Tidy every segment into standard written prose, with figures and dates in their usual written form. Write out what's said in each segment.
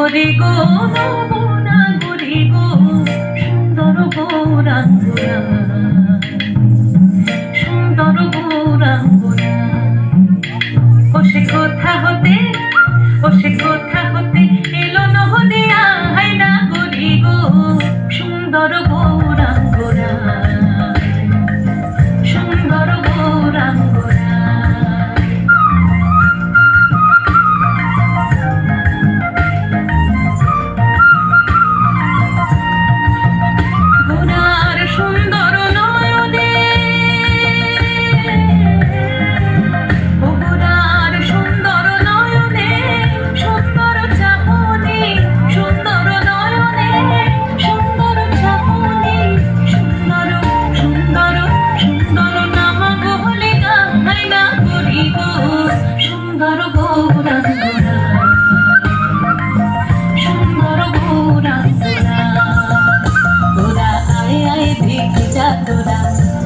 হরে গো নমনা গরি গো সুন্দর গৌরাঙ্গনা সুন্দর গৌরাঙ্গনা ও সে কোথা হতে এলো নহদে আয়না গরি গো সুন্দর গৌরাঙ্গনা সুন্দর গৌরাঙ্গনা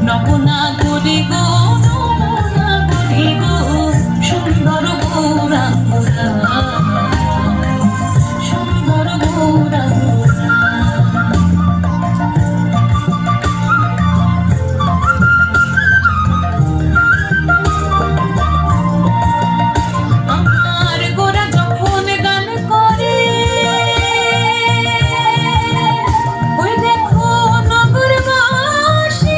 নমনা গরি গো সুন্দর গৌরাঙ্গনা সুন্দর গৌরাঙ্গনা আমার গোরা যখন গান করে ওই দেখো নগরবাসী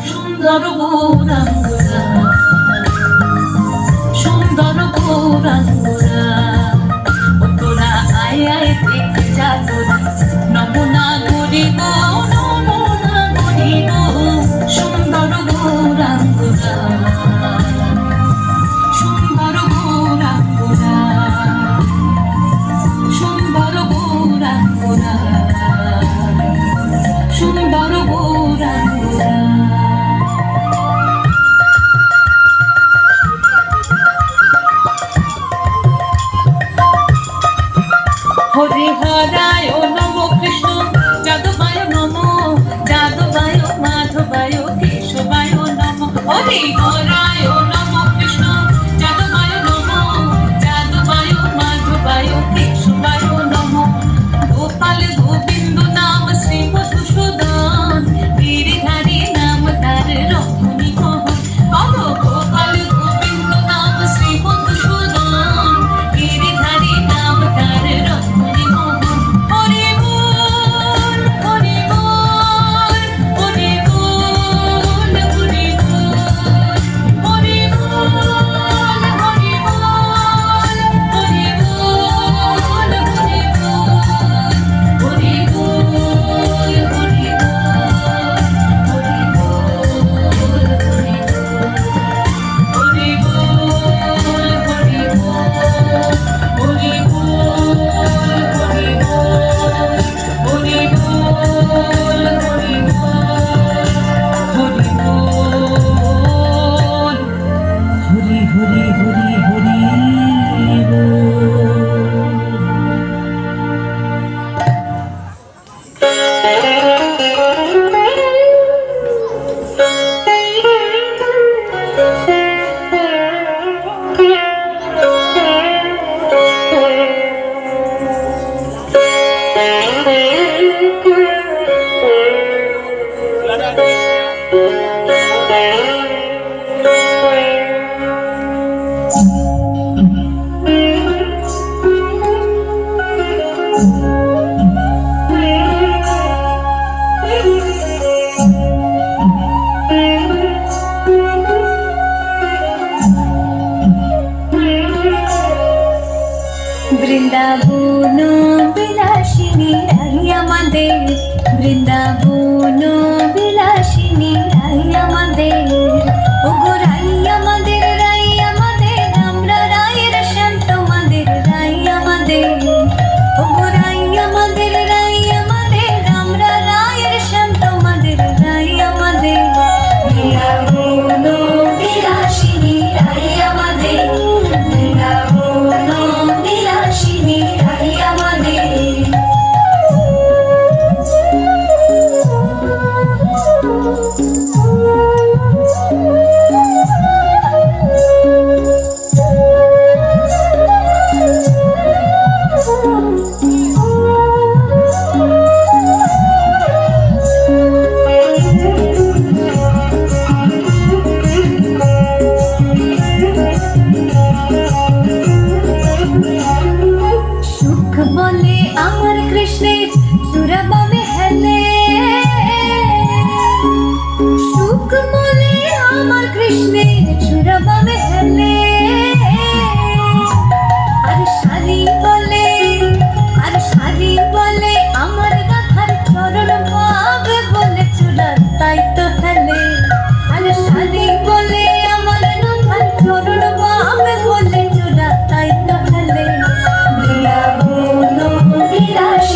সুন্দর গৌরাঙ্গনা সুন্দর গৌরাঙ্গনা ও তোরা আয় আয় দেখে যা তোরা নমনা গরি গো সুন্দর গৌরাঙ্গনা সুন্দর গৌরাঙ্গনা সুন্দর গৌরাঙ্গনা সুন্দর গৌরাঙ্গনা হরে হরায় নম কৃষ্ণ যাদবায় নম যাদবায় মাধবায় কেশবায় নম হরে হরায় নম কৃষ্ণ যাদবায় নম যাদবায় মাধবায় কেশবায় নম গোপাল গোবিন্দ নাম শ্রী মধুসূদন গিরিধারী নাম তার রমণী মোহন গোপাল গোবিন্দ নাম শ্রী মধুসূদন গিরিধারী নাম তার রমণী মোহন হরি বল হরি বল হরি বল হরি বল হরি বল হরি বল হরি বল হরি বল হরি বল হরি বৃন্দাবন বিলাসিনী রাই আমাদের বৃন্দাবন বিলাসিনী রাই আমাদের ওগো রাই আমাদের আমরা রায়ের শ্যাম তোমাদের রাই আমাদের ওগো রাই আমাদের আমরা রায়ের শ্যাম তোমাদের রাই আমাদের বৃন্দাবন বিলাসিনী রাই আমাদের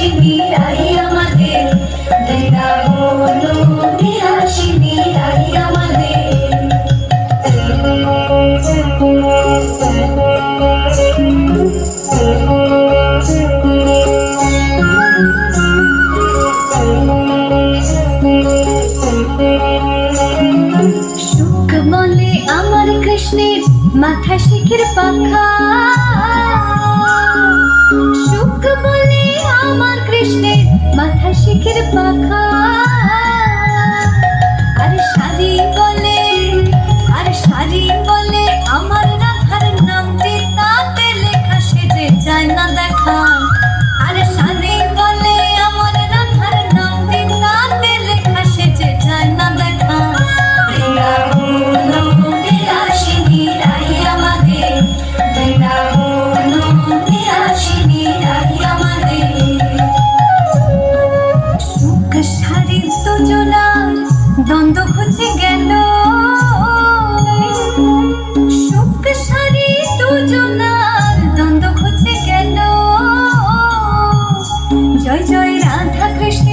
বিলাসিনী রাই আমাদের, বৃন্দাবন বিলাসিনী রাই আমাদের। সুখ বলে আমার কৃষ্ণের মাথা শিখের পাখা, সুখ বলে আমার কৃষ্ণের মাথা শিখের পাখা। আর শাড়ি বলে, আর শাড়ি বলে আমার রাধার নামটি তাতে লেখা, সেজে যায় না দেখা। আর শাড়ি বলে আমার রাধার নামটি তাতে লেখা, সেজে যায় না দেখা। বৃন্দাবন বিলাসিনী রাই আমাদের, বৃন্দাবন বিলাসিনী রাই আমাদের। সুখ শাড়ির দুজনা দ্বন্দ্ব খুঁজে গেল, সুখ শাড়ি দুজনার দ্বন্দ্ব খুঁজে গেল। জয় জয় রাধা কৃষ্ণ